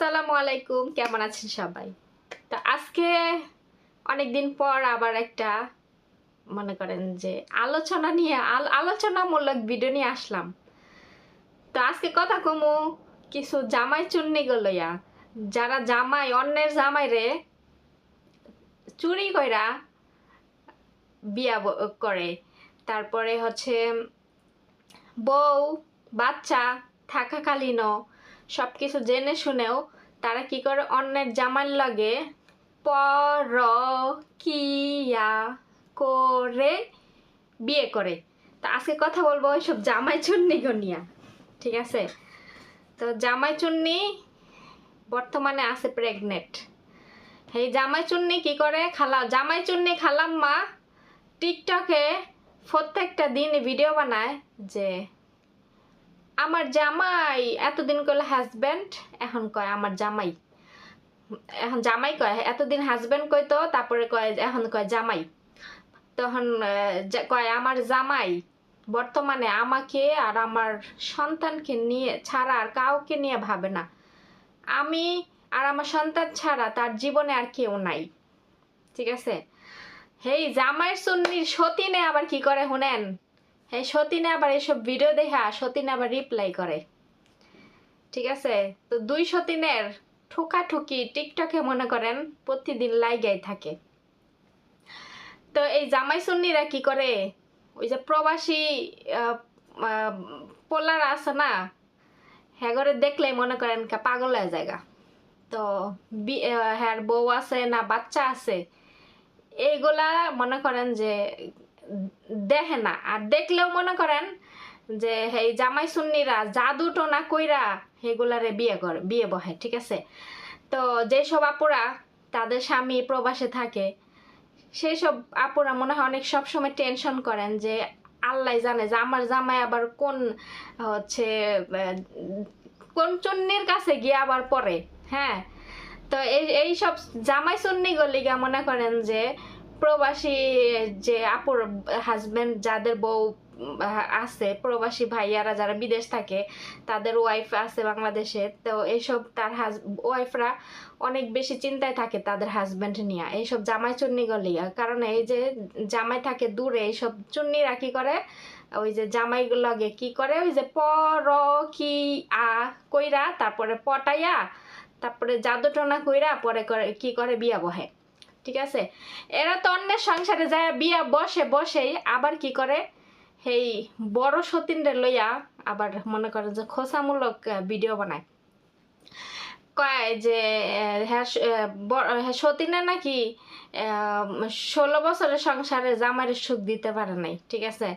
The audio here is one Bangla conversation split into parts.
আসসালামু আলাইকুম, কেমন আছেন সবাই? তো আজকে অনেক দিন পর আবার একটা মনে করেন যে আলোচনা নিয়ে আলোচনামূলক ভিডিও নিয়ে আসলাম। তো আজকে কথা কমু কিছু জামাই চুন্নি লইয়া, যারা জামাই অন্যের জামাই রে চুরি কইরা বিয়া করে, তারপরে হচ্ছে বউ বাচ্চা থাকাকালীনও সব কিছু জেনে শুনেও তারা কি করে অন্যের জামাইর লগে পরকিয়া করে বিয়ে করে। তো আজকে কথা বলবো ওইসব জামাই চুন্নি নিয়া, ঠিক আছে? তো জামাই চুন্নি বর্তমানে আছে প্রেগনেন্ট। এই জামাই চুন্নি কি করে জামাই চুন্নি খালাম্মা টিকটকে প্রত্যেকটা দিন ভিডিও বানায় যে আমার জামাই এতদিন কইলে হাজব্যান্ড, এখন কয় আমার জামাই। এখন জামাই কয়, এতদিন হাজব্যান্ড কইতো, তারপরে কয় এখন কয় জামাই। তখন কয় আমার জামাই বর্তমানে আমাকে আর আমার সন্তানকে নিয়ে ছাড়া আর কাউকে নিয়ে ভাবে না। আমি আর আমার সন্তান ছাড়া তার জীবনে আর কেউ নাই, ঠিক আছে? হেই জামাইয়ের সুন্নির সতীনে আবার কি করে শুনেন? এই সতীনে আবার এইসব ভিডিও দেখা সতীনে আবার রিপ্লাই করে, ঠিক আছে? তো দুই সতীনের ঠোকাঠুকি টিকটকে মনে করেন প্রতিদিন লাইগাই থাকে। তো এই জামাই সুন্নিরা কি করে, ওই যে প্রবাসী পোলারা আছে না, হ্যাঁ করে দেখলেই মনে করেন পাগল হয়ে জায়গা। তো হ্যাঁ বউ আছে না বাচ্চা আছে, এইগুলা মনে করেন যে দেখে না, আর দেখলেও মনে করেন যে এই জামাই সুন্নিরা জাদু টোনা কইরা এগুলারে বিয়ে বহে, ঠিক আছে? তো যেসব আপুরা তাদের স্বামী প্রবাসে থাকে, সেই সব আপুরা মনে হয় অনেক সবসময় টেনশন করেন যে আল্লাহ জানে যে আমার জামাই আবার কোন হচ্ছে কোন চুন্নির কাছে গিয়ে আবার পড়ে। হ্যাঁ, তো এই সব জামাই চুন্নি গলিগা মনে করেন যে প্রবাসী যে আপুর হাজবেন্ড যাদের বউ আছে, প্রবাসী ভাইয়ারা যারা বিদেশ থাকে, তাদের ওয়াইফ আছে বাংলাদেশে, তো এইসব তার ওয়াইফরা অনেক বেশি চিন্তায় থাকে তাদের হাজবেন্ড নিয়ে, এইসব জামাই চুন্নি গলিয়া। কারণ এই যে জামাই থাকে দূরে, এইসব চুন্নিরা কি করে ওই যে জামাই লগে কি করে ওই যে পরকিয়া কইরা তারপরে পটাইয়া তারপরে জাদুটনা কইরা পরে করে কি করে বিয়া বহে, ঠিক আছে? এরা তো অন্যের সংসারে যায় বিয়া বসেই আবার কি করে এই বড় সতীনরে লইয়া আবার মনে করেন যে খোসামূলক ভিডিও বানায়। কয় যে হ্যাঁ সতীনে নাকি 16 বছরের সংসারে জামাইয়ের সুখ দিতে পারে নাই, ঠিক আছে?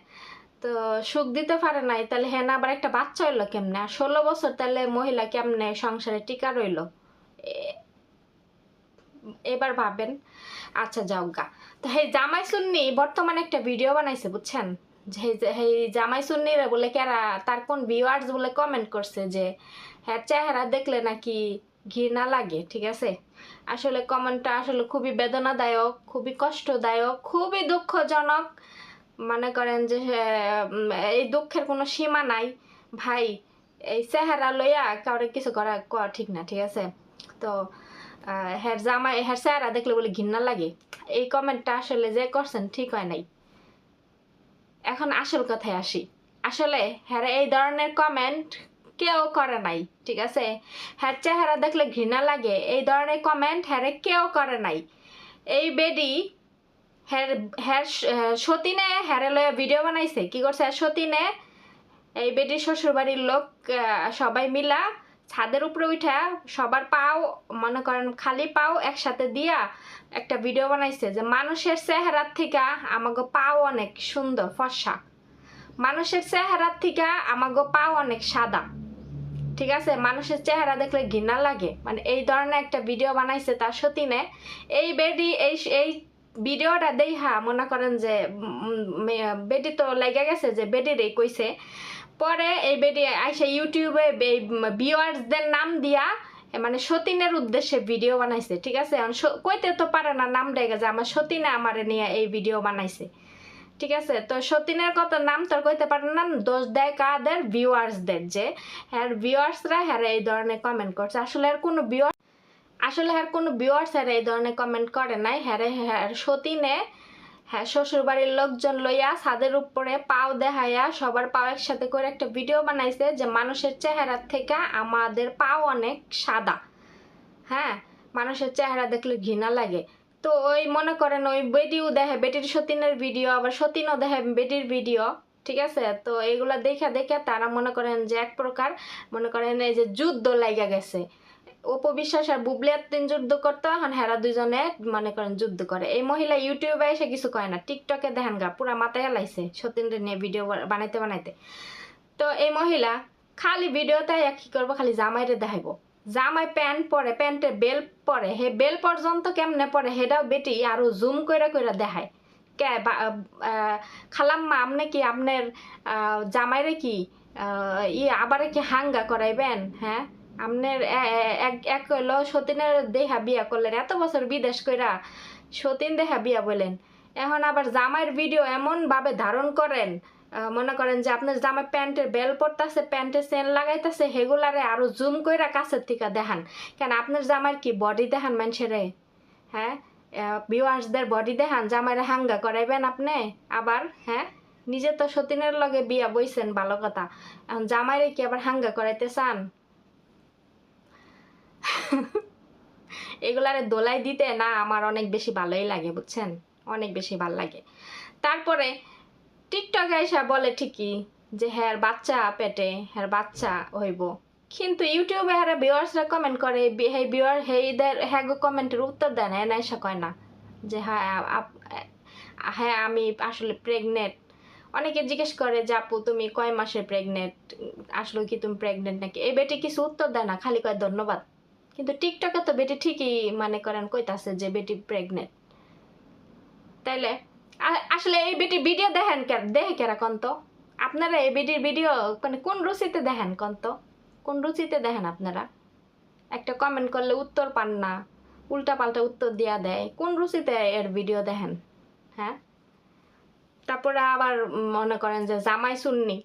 তো সুখ দিতে পারে নাই, তাহলে হ্যাঁ আবার একটা বাচ্চা হইলো কেমনে? আর 16 বছর তাহলে মহিলা কেমনে সংসারে টিকা রইলো? এবার ভাবেন। আচ্ছা যাও গা। তো এই জামাই সুন্নি বর্তমানে একটা ভিডিও বানাইছে, বুঝছেন? এই জামাই সুন্নিরা বলে কেরা তার কোন ভিউয়ার্স বলে কমেন্ট করছে যে হ্যাঁ চেহারা দেখলে নাকি ঘৃণা লাগে, ঠিক আছে? আসলে কমেন্টটা আসলে খুবই বেদনাদায়ক, খুবই কষ্টদায়ক, খুবই দুঃখজনক। মনে করেন যে এই দুঃখের কোনো সীমা নাই ভাই। এই চেহারা লইয়া কাউরে কিছু করা ঠিক না, ঠিক আছে? তো হ্যাঁ জামাই হ্যাঁ চেহারা দেখলে বলে ঘৃণা লাগে, এই কমেন্টটা আসলে যে করছেন ঠিক হয় নাই। এখন আসল কথায় আসি, আসলে হ্যাঁ এই ধরনের কমেন্ট কেউ করে নাই, ঠিক আছে? হ্যাঁ চেহারা দেখলে ঘৃণা লাগে এই ধরনের কমেন্ট হ্যাঁ কেউ করে নাই। এই বেডি হ্যাঁ সতীনে হ্যারে লয়া ভিডিও বানাইছে, কি করছে সতীনে এই বেডির শ্বশুরবাড়ির লোক সবাই মিলা ছাদের উপরে উঠা সবার পাও মনে করেন খালি পাও একসাথে দিয়া একটা ভিডিও বানাইছে যে মানুষের চেহারার থেকে আমাগো পাও অনেক সুন্দর ফর্সা, মানুষের চেহারার থেকে আমাগো পাও অনেক সাদা, ঠিক আছে? মানুষের চেহারা দেখলে ঘৃণা লাগে, মানে এই ধরনের একটা ভিডিও বানাইছে তার সতীনে। এই বেডি এই ভিডিওটা দেখা মনে করেন যে বেডি তো লেগে গেছে যে বেডিরই কইছে। পরে এই বেডি আইসা ইউটিউবে ভিউয়ার্সদের নাম দিয়া মানে সতীনের উদ্দেশ্যে ভিডিও বানাইছে, ঠিক আছে? কইতে তো পারে না নাম ডেকে যে আমার সতীনে আমারে নিয়ে এই ভিডিও বানাইছে, ঠিক আছে। তো সতীনের কথা নাম তো আর কইতে পারে না, দোষ দেয় কাদের, ভিউয়ার্সদের, যে হ্যাঁ ভিউয়ার্সরা হ্যাঁ এই ধরনের কমেন্ট করছে। আসলে আর কোনো ভিউয়ার্স এই ধরনের কমেন্ট করে নাই। হ্যাঁ সতীনে হ্যাঁ শ্বশুর বাড়ির লোকজন লইয়া ছাদের উপরে পাও দেখাইয়া সবার পাও একসাথে করে একটা ভিডিও বানাইছে যে মানুষের চেহারার থেকে আমাদের পাও অনেক সাদা। হ্যাঁ, মানুষের চেহারা দেখলে ঘৃণা লাগে। তো ওই মনে করেন ওই বেটিও দেখে বেটির সতীনের ভিডিও, আবার সতীনও দেখে বেটির ভিডিও, ঠিক আছে। তো এগুলা দেখে দেখে তারা মনে করেন যে এক প্রকার মনে করেন এই যে যুদ্ধ লাগা গেছে। অপবিশ্বাস আর বুবলি এতদিন যুদ্ধ করতো, এখন হেরা দুজনে মনে করেন যুদ্ধ করে। এই মহিলা ইউটিউবে এসে কিছু কয় না, টিকটকে দেখেন গা পুরা মাথায় হেলাইছে সতীনরে নিয়ে ভিডিও বানাইতে বানাইতে। তো এই মহিলা খালি ভিডিওতে কি করবো, খালি জামাইরে দেখাইবো। জামাই প্যান্ট পরে, প্যান্টের বেল পরে, হে বেল পর্যন্ত কেমনে পরে হেটাও বেটি আরো জুম কইরা কইরা দেখায়। কে খালাম্মা আপনি কি আপনার জামাইরে কি আবার কি হাঙ্গা করাইবেন? হ্যাঁ, আপনার এক হইলো সতীনের দেহা বিয়া করলেন, এত বছর বিদেশ কইরা সতীন দেহা বিয়া বলেন, এখন আবার জামাইয়ের ভিডিও এমন ভাবে ধারণ করেন, মনে করেন যে আপনার জামাই প্যান্টের বেল পড়তেছে, প্যান্টের চেন লাগাইতেছে, হেগুলারে আরো জুম কইরা কাছের থেকে দেখান। কেন আপনার জামাইয়ের কি বডি দেখান মানুষেরে? হ্যাঁ, ভিউয়ার্সদের বডি দেখান, জামাইরে হাঙ্গা করাইবেন আপনি আবার? হ্যাঁ, নিজে তো সতীনের লগে বিয়া বইছেন, ভালো কথা, এখন জামাইরে কি আবার হাঙ্গা করাইতে চান? এগুলারে দোলাই দিতে না আমার অনেক বেশি ভালোই লাগে, বুঝছেন, অনেক বেশি ভাল লাগে। তারপরে টিকটকে এসে বলে ঠিকই যে হ্যাঁ বাচ্চা পেটে, হ্যাঁ বাচ্চা হইব, কিন্তু ইউটিউবে হ্যাঁ ভিউয়ার্সরা কমেন্ট করে, হ্যাঁ ভিউয়ার হেইদের হ্যাঁ গো কমেন্টের উত্তর দেয় না, এনা এসে কয় না যে হ্যাঁ হ্যাঁ আমি আসলে প্রেগনেন্ট। অনেকে জিজ্ঞেস করে যে আপু তুমি কয় মাসের প্রেগনেন্ট, আসলে কি তুমি প্রেগনেন্ট নাকি? এই বেটি কিছু উত্তর দেয় না, খালি কয় ধন্যবাদ। কিন্তু টিকটকে তো বেটি ঠিকই মানে করেন কইতাছে যে বেটি প্রেগনেন্ট। তাইলে আসলে এই বেটি ভিডিও দেখেন দেখে কেরা কন্ত? আপনারা এই বেটির ভিডিও মানে কোন রুচিতে দেখেন কন্ত? কোন রুচিতে দেখেন আপনারা? একটা কমেন্ট করলে উত্তর পান না, উল্টা পাল্টা উত্তর দিয়া দেয়, কোন রুচিতে এর ভিডিও দেখেন? হ্যাঁ, তারপরে আবার মনে করেন যে জামাই সুন্নি,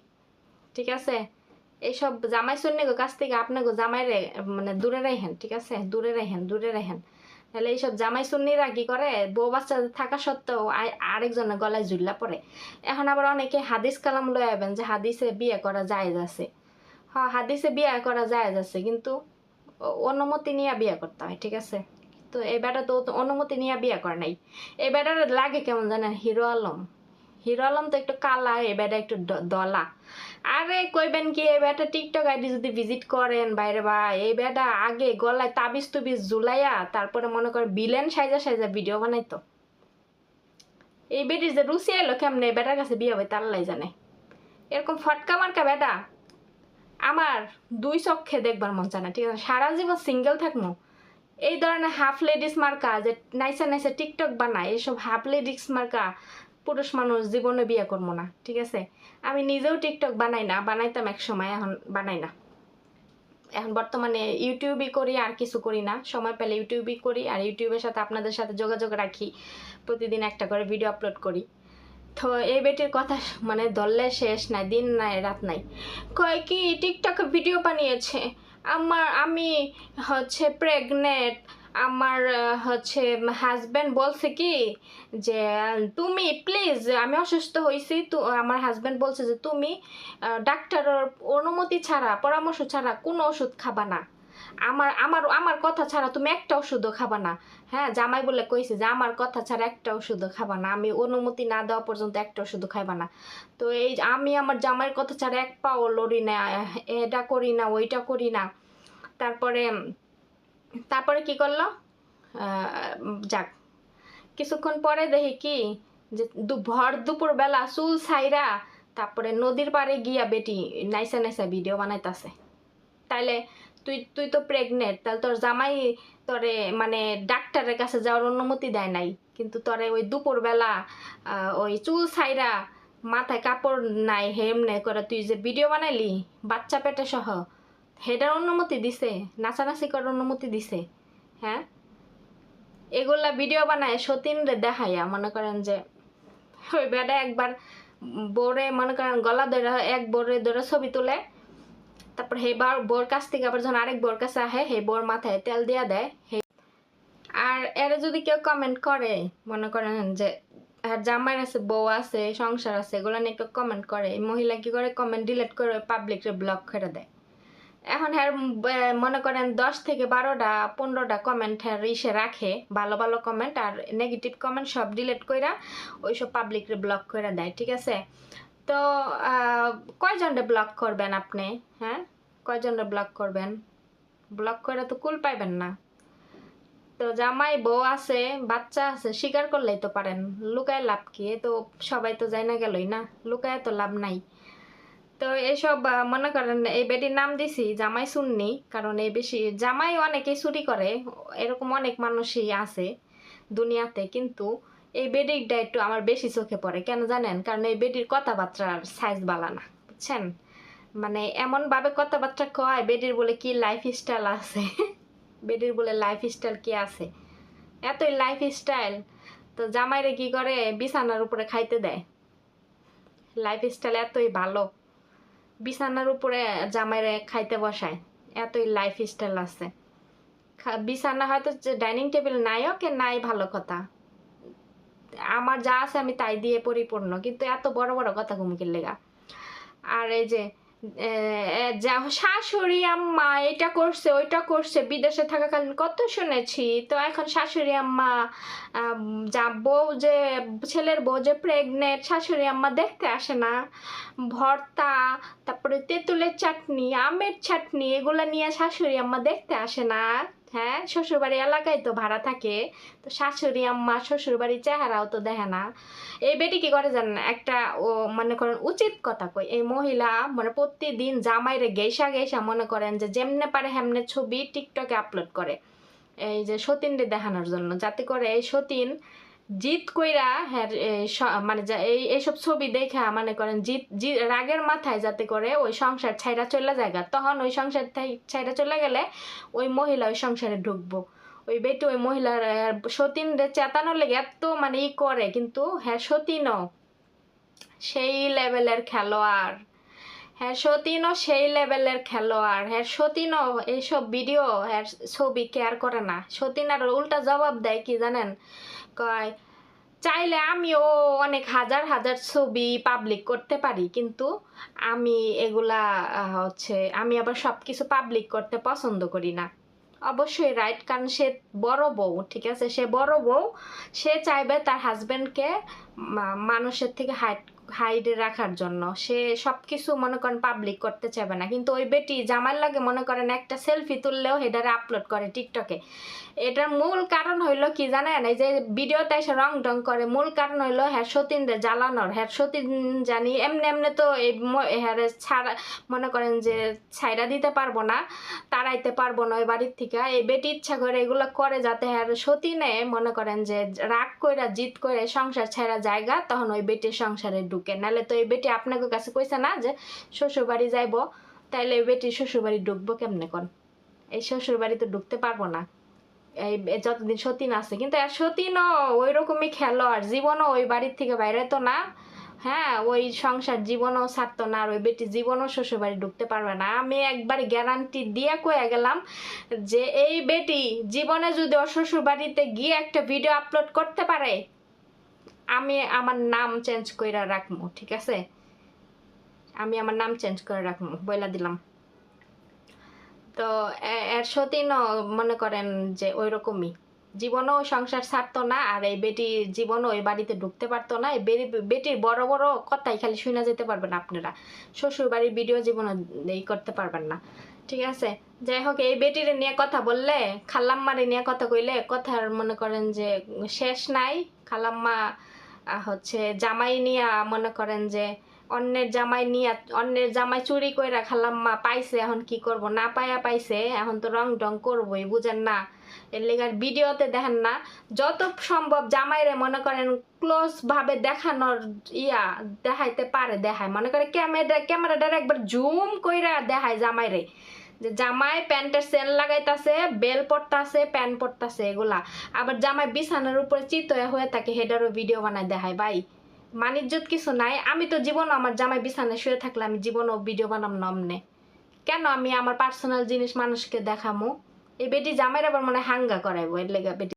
ঠিক আছে, এইসব জামাই সুন্নি কাছ থেকে আপনাকে জামাইরে মানে দূরে রাখেন, ঠিক আছে, দূরে রাখেন। তাহলে এইসব জামাই সুন্নিরা কি করে, বউ বাচ্চা থাকা সত্ত্বেও আরেকজনের গলায় ঝুল্লা পড়ে। এখন আবার অনেকে হাদিস কালাম লয়ে আবেন যে হাদিসে বিয়ে করা জায়েজ আছে। হ্যাঁ, হাদিসে বিয়ে করা জায়েজ আছে, কিন্তু অনুমতি নিয়ে বিয়ে করতে হয়, ঠিক আছে। তো এই বেটা তো অনুমতি নিয়ে বিয়ে করে নাই। এই বেটার লাগে কেমন জানেন, হিরো আলম। হিরো আলম তো একটু কালা, এই বেটা একটু দলা। আরে কইবেন কি, এই বেটা টিকটক আইডি যদি ভিজিট করেন বাইরে, বা এই বেটা আগে গলায় তাবিজ তুবিজ ঝুলাইয়া তারপরে মনে করে বিলেন সাইজা সাইজা ভিডিও বানাইতো। এই বেটির যে রুচি এলো কেমনে এই বেটার কাছে বিয়ে হবে আল্লাহ জানে। এরকম ফটকা মার্কা বেটা আমার দুই চক্ষে দেখবার মন চায় না, ঠিক আছে। সারা জীবন সিঙ্গেল থাকবো। এই ধরনের হাফ লেডিস মার্কা যে নাইসা নাইসা টিকটক বানায়, এইসব হাফ লেডিস মার্কা পুরুষ মানুষ জীবনে বিয়ে করবো না, ঠিক আছে। আমি নিজেও টিকটক বানাই না, বানাইতাম এক সময়, এখন বানাই না। এখন বর্তমানে ইউটিউবই করি, আর কিছু করি না। সময় পেলে ইউটিউবই করি, আর ইউটিউবের সাথে আপনাদের সাথে যোগাযোগ রাখি, প্রতিদিন একটা করে ভিডিও আপলোড করি। তো এই বেটির কথা মানে ধরলে শেষ নাই, দিন নাই রাত নাই। কয় কি টিকটকে ভিডিও বানিয়েছে, আমি হচ্ছে প্রেগনেন্ট, আমার হচ্ছে হাজব্যান্ড বলছে কি যে তুমি প্লিজ, আমি অসুস্থ হয়েছি, তো আমার হাজব্যান্ড বলছে যে তুমি ডাক্তারের অনুমতি ছাড়া, পরামর্শ ছাড়া কোনো ওষুধ খাবা না, আমার আমার আমার কথা ছাড়া তুমি একটা ওষুধও খাবা না। হ্যাঁ, জামাই বলে কইছে যে আমার কথা ছাড়া একটা ওষুধও খাবা না, আমি অনুমতি না দেওয়া পর্যন্ত একটা ওষুধও খাইবা না। তো এই আমি আমার জামাইয়ের কথা ছাড়া এক পাও লড়ি না, এটা করি না, ওইটা করি না। তারপরে তারপরে কি করলো, যাক কিছুক্ষণ পরে দেখি কি যে ভর দুপুর বেলা চুল ছাইরা তারপরে নদীর পাড়ে গিয়া বেটি নাইসা নাইসা ভিডিও বানাইতাছে। তাইলে তুই তো প্রেগনেন্ট, তাহলে তোর জামাই তোরে মানে ডাক্তারের কাছে যাওয়ার অনুমতি দেয় নাই, কিন্তু তোরে ওই দুপুরবেলা ওই চুল ছাইরা মাথায় কাপড় নাই হেমনে করে তুই যে ভিডিও বানাইলি বাচ্চা পেটে সহ, হেডার অনুমতি দিছে, নাচানাচি করার অনুমতি দিছে? হ্যাঁ, এগুলা ভিডিও বানায় সতীন রে দেখাইয়া মনে করেন যে ওই বেটা একবার বোরে মনে করেন গলা ধরে এক বোরে ধরে ছবি তুলে, তারপর হে বোর কাছ থেকে আবার যখন আরেক বোর কাছে আহে হে বোর মাথায় তেল দিয়া দেয়। আর এরা যদি কেউ কমেন্ট করে মনে করেন যে আর জামাই আছে, বউ আছে, সংসার আছে, এগুলো নিয়ে কেউ কমেন্ট করে, এই মহিলা কি করে কমেন্ট ডিলিট করে পাবলিকরে ব্লক করে দেয়। এখন হ্যাঁ মনে করেন 10 থেকে 12টা 15টা কমেন্ট হ্যাঁ ইসে রাখে, ভালো ভালো কমেন্ট, আর নেগেটিভ কমেন্ট সব ডিলিট কইরা ওইসব পাবলিকরে ব্লক করে দেয়, ঠিক আছে। তো কয়জনরে ব্লক করবেন আপনি? হ্যাঁ, কয়জনরে ব্লক করবেন? ব্লক করে তো কুল পাইবেন না। তো জামাই বউ আছে, বাচ্চা আছে, স্বীকার করলেই তো পারেন, লুকায় লাভ কি? তো সবাই তো যায় না গেলই না, লুকায় তো লাভ নাই। তো এসব মনে করেন এই বেটির নাম দিছি জামাই সুন্নি, কারণ এই বেশি জামাই অনেকেই চুরি করে, এরকম অনেক মানুষই আছে দুনিয়াতে, কিন্তু এই বেটিরটা একটু আমার বেশি চোখে পড়ে। কেন জানেন? কারণ এই বেটির কথাবার্তার সাইজ বালা না, বুঝছেন? মানে এমন ভাবে কথাবার্তা কয়, বেটির বলে কি লাইফ স্টাইল আছে বেটির বলে লাইফ স্টাইল কি আছে? এতই লাইফ স্টাইল তো জামাইরে কি করে বিছানার উপরে খাইতে দেয়। লাইফ স্টাইল এতই ভালো, বিছানার উপরে জামাইরে খাইতে বসায়, এতই লাইফ স্টাইল আছে। বিছানা হয়তো ডাইনিং টেবিল নাই, ওকে নাই, ভালো কথা, আমার যা আছে আমি তাই দিয়ে পরিপূর্ণ, কিন্তু এত বড় বড় কথা ঘুমকির লেগা। আর এই যে শাশুড়ি আম্মা এটা করছে ওইটা করছে, বিদেশে থাকাকালীন কত শুনেছি। তো এখন শাশুড়ি আম্মা যা বউ যে ছেলের বউ যে প্রেগনেন্ট, শাশুড়ি আম্মা দেখতে আসে না। ভর্তা, তারপরে তেঁতুলের চাটনি, আমের চাটনি, এগুলা নিয়ে শাশুড়ি আম্মা দেখতে আসে না। হ্যাঁ, শ্বশুরবাড়ি এলাকায় তো ভাড়া থাকে, তো শাশুড়ি আম্মা শ্বশুরবাড়ির চেহারাও তো দেখে না। এই বেটি কি করে জানেন? একটা ও মনে করেন উচিত কথা কই, এই মহিলা মানে প্রতিদিন জামাইরে গেইসা গেইসা মনে করেন যে যেমনে পারে হেমনে ছবি টিকটকে আপলোড করে, এই যে সতীনরে দেখানোর জন্য, যাতে করে এই সতীন জিত কইরা হ্যাঁ মানে এইসব ছবি দেখা মনে করেন জিত রাগের মাথায় যাতে করে ওই সংসার ছাইরা চলে যায়, তখন ওই সংসার ছাইরা চলে গেলে ওই মহিলা ওই সংসারে ঢুকবো। ওই বেটি ওই মহিলার সতীনরে চেতানোর লেগে এত মানে ই করে, কিন্তু হ্যাঁ সতীনও সেই লেভেলের খেলোয়াড়, হ্যাঁ সতীনও সেই লেভেলের খেলোয়াড়, হ্যাঁ সতীনও এইসব ভিডিও হ্যাঁ ছবি কেয়ার করে না। সতীন আর উল্টা জবাব দেয় কি জানেন? কয় চাইলে আমিও অনেক হাজার হাজার ছবি পাবলিক করতে পারি, কিন্তু আমি এগুলা হচ্ছে আমি আবার সব কিছু পাবলিক করতে পছন্দ করি না। অবশ্যই রাইট, কারণ সে বড় বউ, ঠিক আছে, সে বড় বউ, সে চাইবে তার হাজবেন্ডকে মানুষের থেকে হাইডে রাখার জন্য, সে সব কিছু মনে করেন পাবলিক করতে চাইবে না। কিন্তু ওই বেটি জামাইয়ের লাগে মনে করেন একটা সেলফি তুললেও হেডারে আপলোড করে টিকটকে। এটার মূল কারণ হইলো কি জানেন? এই যে ভিডিওতে এসে রং ঢং করে, মূল কারণ হইলো হ্যাঁ সতীনরে জ্বালানোর। হ্যাঁ সতীন জানি এমনি এমনি তো এই হ্যাঁ ছাড়া মনে করেন যে ছাইরা দিতে পারবো না, তাড়াইতে পারবো না ওই বাড়ির থেকে। এই বেটি ইচ্ছা করে এগুলো করে যাতে হ্যাঁ সতীনে মনে করেন যে রাগ কইরা জিত করে সংসার ছাইরা জায়গা, তখন ওই বেটির সংসারে ঢুকে। নাহলে তো এই বেটি আপনাদের কাছে কইছে না যে শ্বশুরবাড়ি যাইবো, তাইলে এই বেটি শ্বশুরবাড়ি ঢুকবো কেমনে? কোন এই শ্বশুরবাড়ি তো ঢুকতে পারবো না এই যতদিন সতীন আছে। কিন্তু সতীনও ওই রকমই খেলোয়াড়, জীবনও ওই বাড়ির থেকে বাইরে তো না, হ্যাঁ ওই সংসার জীবনও ছাড়তো না, আর ওই বেটি জীবনও শ্বশুরবাড়ি ঢুকতে পারবে না। আমি একবার গ্যারান্টি দিয়ে কয়ে গেলাম যে এই বেটি জীবনে যদি ওর শ্বশুরবাড়িতে গিয়ে একটা ভিডিও আপলোড করতে পারে, আমি আমার নাম চেঞ্জ করে রাখবো, ঠিক আছে? আমি আমার নাম চেঞ্জ করে রাখবো, বইলা দিলাম। তো এর সতীনও মনে করেন যে ওই রকমই, জীবনও সংসার ছাড়তো না, আর এই বেটির জীবনও ওই বাড়িতে ঢুকতে পারতো না। এই বেটির বড় বড় কথাই খালি শুনে যেতে পারবেন আপনারা, শ্বশুর বাড়ির ভিডিও জীবনও এই করতে পারবেন না, ঠিক আছে? যাই হোক, এই বেটির নিয়ে কথা বললে, খালাম্মারে নিয়ে কথা কইলে কথার মনে করেন যে শেষ নাই। খালাম্মা হচ্ছে জামাই নিয়া মনে করেন যে অন্যের জামাই নিয়ে, অন্যের জামাই চুরি কইরা খালাম্মা পাইছে, এখন কি করব, না পাইয়া পাইছে, এখন তো রং ডং করবোই, বুঝেন না? এর লেগার ভিডিওতে দেখেন না, যত সম্ভব জামাইরে মনে করেন ক্লোজ ভাবে দেখানোর দেখাইতে পারে দেখায়, মনে করে ক্যামেরাটার একবার জুম কইরা দেখায় জামাইরে যে জামাই প্যান্টের সেল লাগাইতাছে, বেল পড়তাছে, প্যান্ট পড়তাছে, এগুলা। আবার জামাই বিছানার উপরে চিত হয়ে থাকে, হেডারও ভিডিও বানায় দেখায়। ভাই মানিজ্জত কিছু নাই। আমি তো জীবন আমার জামাই বিছানায় শুয়ে থাকলে আমি জীবনও ভিডিও বানাম নমনে, কেন আমি আমার পার্সোনাল জিনিস মানুষকে দেখামু? এই বেটি জামাইর আবার মনে হাঙ্গা করাইবো, এর লেগা বেটি